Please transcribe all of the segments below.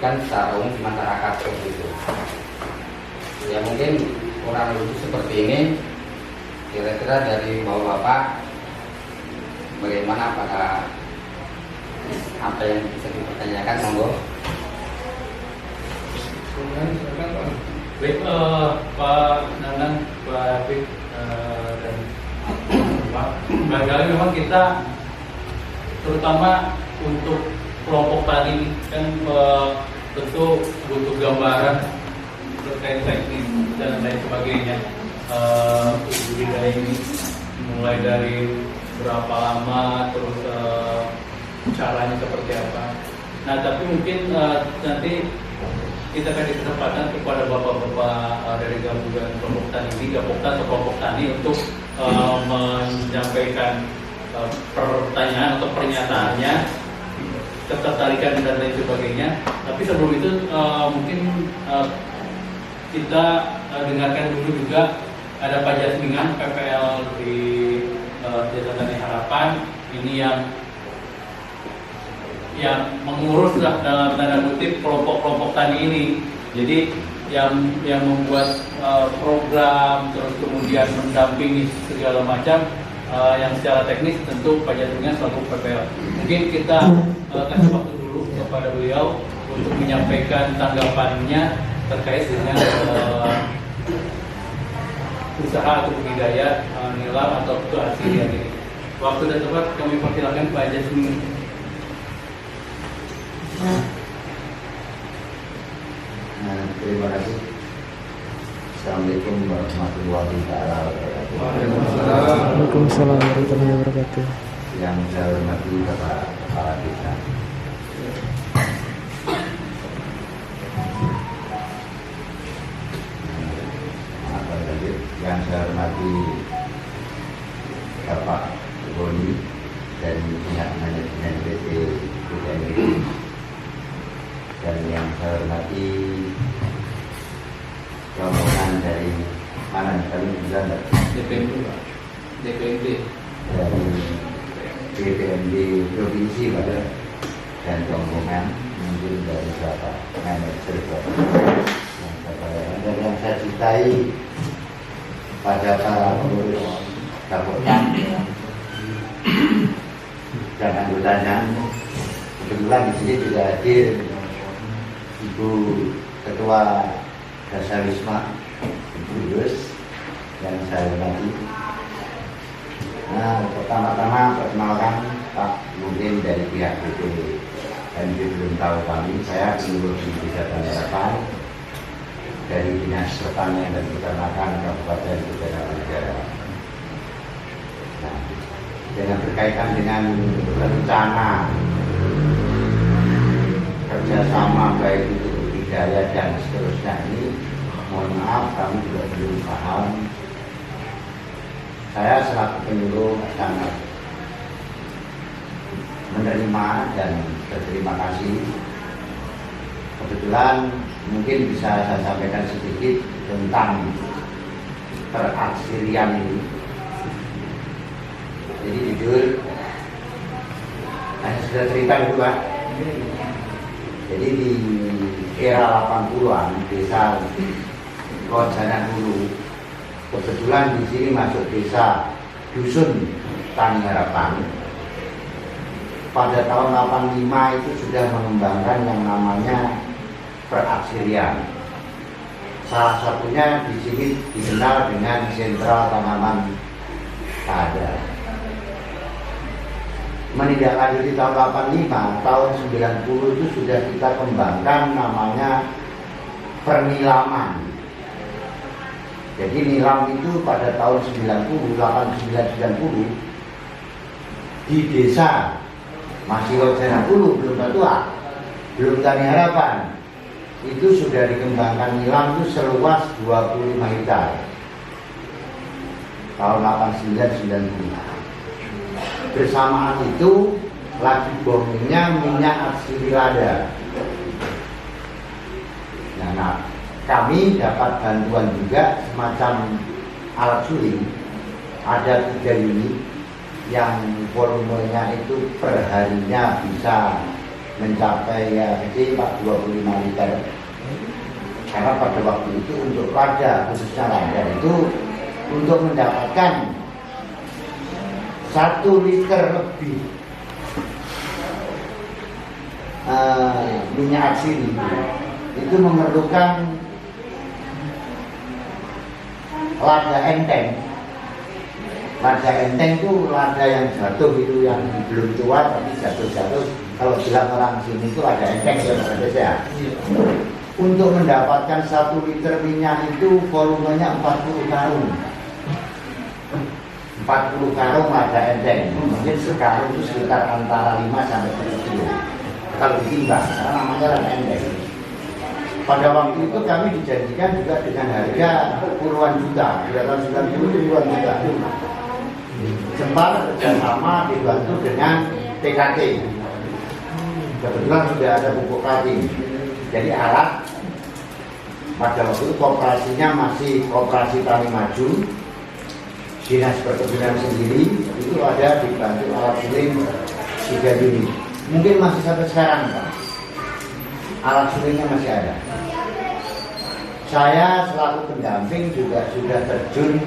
dibagikan secara umum di masyarakat seperti itu. Ya mungkin kurang lebih seperti ini. Kira-kira dari bapak-bapak bagaimana pada apa yang bisa dipertanyakan, monggo. Baik, Pak Nanang, Pak Habib, dan Pak, barangkali memang kita terutama untuk kelompok tani kan tentu butuh gambaran terkait teknis dan lain sebagainya. Budidaya ini mulai dari berapa lama, terus caranya seperti apa. Nah, tapi mungkin nanti kita kasih kesempatan kepada bapak-bapak dari gabungan kelompok tani ini, Gapokta atau kelompok tani untuk menyampaikan pertanyaan atau pernyataannya, ketertarikan dan lain sebagainya. Tapi sebelum itu mungkin kita dengarkan dulu juga ada Pak Jasmingan PPL di Desa Tani Harapan ini yang mengurus dalam tanda kutip kelompok-kelompok tani ini. Jadi yang membuat program, terus kemudian mendampingi segala macam yang secara teknis tentu Pak Jasmingan selaku PPL. Mungkin kita kasih waktu dulu kepada beliau untuk menyampaikan tanggapannya terkait dengan usaha atau budidaya nilam atau hasil ini. Waktu dan tempat kami persilakan Pak Jasmingan. Terima kasih. Assalamualaikum warahmatullahi wabarakatuh. Waalaikumsalam warahmatullahi wabarakatuh. Yang saya hormati Bapak Kepala Desa, yang saya hormati Bapak Boni dan pihak manajemen PT PDMD, dan yang saya hormati rombongan dari mana kami bilang DPMD dari DPMD provinsi pada, dan rombongan mungkin dari Bapak manajer dan yang saya cintai pada para pengurus Gapokta dan anggotanya. Kebetulan di sini juga hadir Ibu Ketua Dasar Wisma, Ibu Yus, yang saya hormati. Nah, pertama-tama perkenalkan Pak, mungkin dari pihak PT MD belum tahu kami. Saya pengurus di Desa Tani Harapan dari Dinas Pertanian dan Peternakan Kabupaten Banjarnegara. Nah, dengan berkaitan dengan rencana kerjasama baik itu budidaya dan seterusnya ini, mohon maaf kami juga belum paham. Saya selaku penyuluh sangat menerima dan berterima kasih. Kebetulan mungkin bisa saya sampaikan sedikit tentang peraksirian ini. Jadi jujur, saya sudah cerita dulu Pak. Jadi di era 80-an desa Kojanan Hulu, kebetulan di sini masuk desa Dusun Tani Harapan. Pada tahun 85 itu sudah mengembangkan yang namanya peraksirian. Salah satunya di sini dikenal dengan Sentral Tanaman Pada. Menindaklanjuti tahun 85, tahun 90 itu sudah kita kembangkan namanya pernilaman. Jadi nilam itu pada tahun 90, 89-90 di desa masih Kojanan Hulu, belum Batua, belum Tani Harapan, itu sudah dikembangkan nilam itu seluas 25 hektar tahun 89-90. Bersamaan itu lagi boomingnya minyak atsiri-lada. Nah, kami dapat bantuan juga semacam alat suling. Ada 3 unit yang volumenya itu perharinya bisa mencapai ya kecil 25 liter. Karena pada waktu itu untuk lada, khususnya lada itu untuk mendapatkan 1 liter lebih minyak atsiri itu memerlukan lada enteng. Lada enteng itu lada yang jatuh, itu yang belum tua tapi jatuh-jatuh. Kalau bilang orang sini itu lada enteng ya. Untuk mendapatkan 1 liter minyak itu volumenya 40 karung. 40 karung lada enteng. Mungkin sekarung itu sekitar antara 5 sampai 7 kilo. Kalau ditimbang, karena namanya lada enteng. Pada waktu itu kami dijanjikan juga dengan harga puluhan juta, 990 puluhan juta. Sempat kerjasama dibantu dengan PKT. Kebetulan sudah ada pupuk kaltim. Jadi alat pada waktu itu kooperasinya masih Koperasi Tani Maju, Dinas Perkebunan sendiri itu ada dibantu alat suling 3 unit. Mungkin masih sampai sekarang Pak. Alat sulingnya masih ada. Saya selaku pendamping juga sudah terjun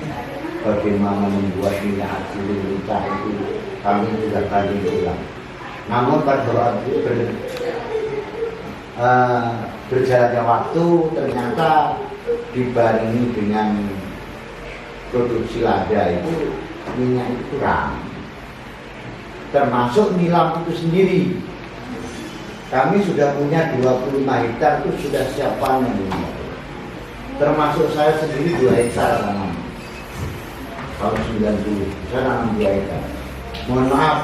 bagaimana membuat minyak atsiri lincah itu kami sudah kali ulang. Namun pada waktu berjalannya waktu ternyata dibarengi dengan produksi lada itu minyak itu kurang, termasuk nilam itu sendiri. Kami sudah punya 25 hektar itu sudah siap panen ini. Termasuk saya sendiri 2 hektar tanam. Tahun 90 saya nanam 2 hektar. Mohon maaf,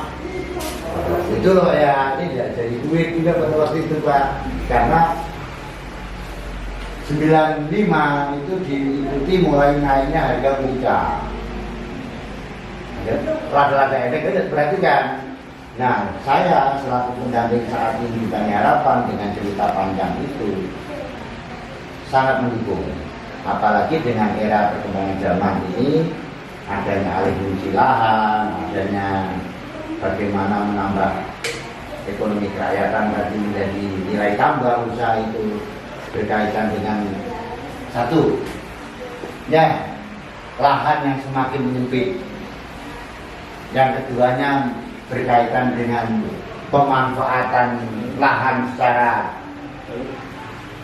itu loh ya, tidak jadi duit juga pada waktu itu Pak. Karena 95 itu diikuti mulai naiknya harga minyak. Lada-lada edek berarti kan. Nah, saya selaku pendamping saat ini di Tani Harapan dengan cerita panjang itu sangat mendukung. Apalagi dengan era perkembangan zaman ini, adanya alih fungsi lahan, adanya bagaimana menambah ekonomi kerakyatan tadi menjadi nilai tambah usaha itu berkaitan dengan satu, ya lahan yang semakin menyempit. Yang keduanya berkaitan dengan pemanfaatan lahan secara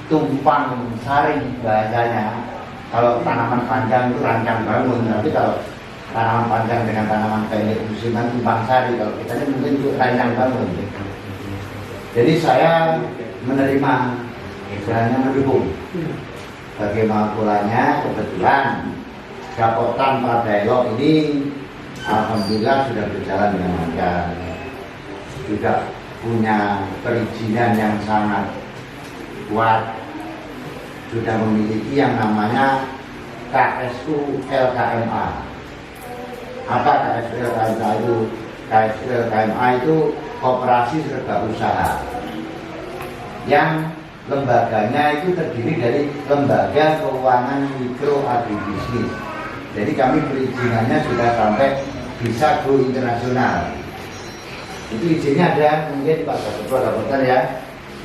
tumpang sari bahasanya. Kalau tanaman panjang itu rancang bangun, tapi kalau tanaman panjang dengan tanaman pendek musiman tumpang sari. Kalau kita ini mungkin itu rancang bangun. Jadi saya menerima, istilahnya mendukung. Bagaimana pulanya kebetulan Gapotan Pak Daelok ini alhamdulillah sudah berjalan dengan lancar, juga punya perizinan yang sangat kuat, sudah memiliki yang namanya KSU LKMA. Apa KSU LKMA itu? KSU LKMA itu Koperasi Serba Usaha, yang lembaganya itu terdiri dari Lembaga Keuangan Mikro Agribisnis. Jadi kami perizinannya sudah sampai bisa go internasional. Itu izinnya ada, mungkin Pak Ketua Kabupaten ya,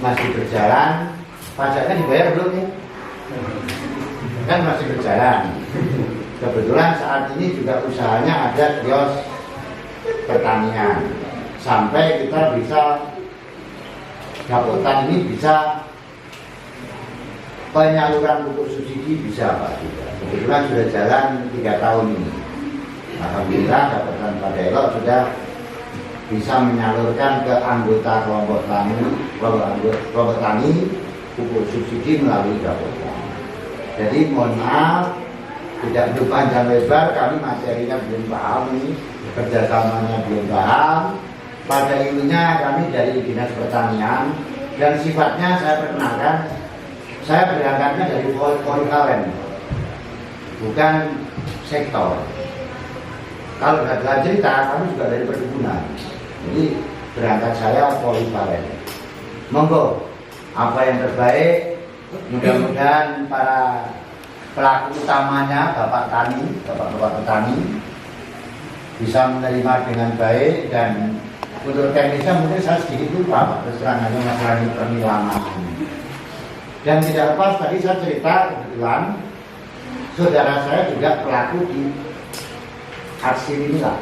masih berjalan. Pajaknya dibayar belum ya? Kan masih berjalan. Kebetulan saat ini juga usahanya ada kios pertanian. Sampai kita bisa, Kabupaten ini bisa penyaluran pupuk subsidi bisa Pak juga. Kebetulan sudah jalan 3 tahun ini. Alhamdulillah Kabupaten Pak Daelok sudah bisa menyalurkan ke anggota kelompok tani pupuk subsidi melalui Kabupaten. Jadi mohon maaf, tidak perlu panjang lebar, kami materinya belum paham ini, kerjasamanya belum paham. Pada intinya kami dari Dinas Pertanian, dan sifatnya saya perkenalkan, saya berangkatnya dari polivalen, bukan sektor. Kalau dalam cerita, kami juga dari perkebunan. Jadi berangkat saya polivalen. Monggo, apa yang terbaik, mudah-mudahan para pelaku utamanya, Bapak petani, bisa menerima dengan baik dan Untuk teknisnya mungkin saya sedikit lupa Pak, terus terang aja masalah ini penilangan. Dan tidak lepas tadi saya cerita kebetulan saudara saya juga pelaku di aksi inilah.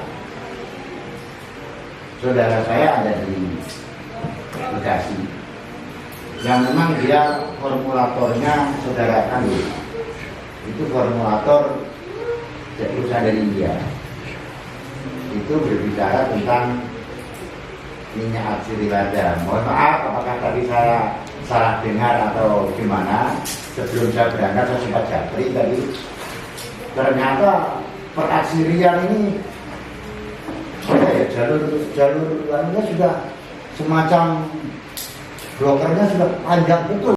Saudara saya ada di Bekasi, yang memang dia formulatornya saudara kami. Itu formulator dari perusahaan dari India. Itu berbicara tentang minyak atsiri-lada. Mohon maaf apakah tadi saya salah dengar atau gimana. Sebelum saya berangkat saya sempat japri tadi. Ternyata peratsirian ini jalur sudah semacam blokernya sudah panjang betul.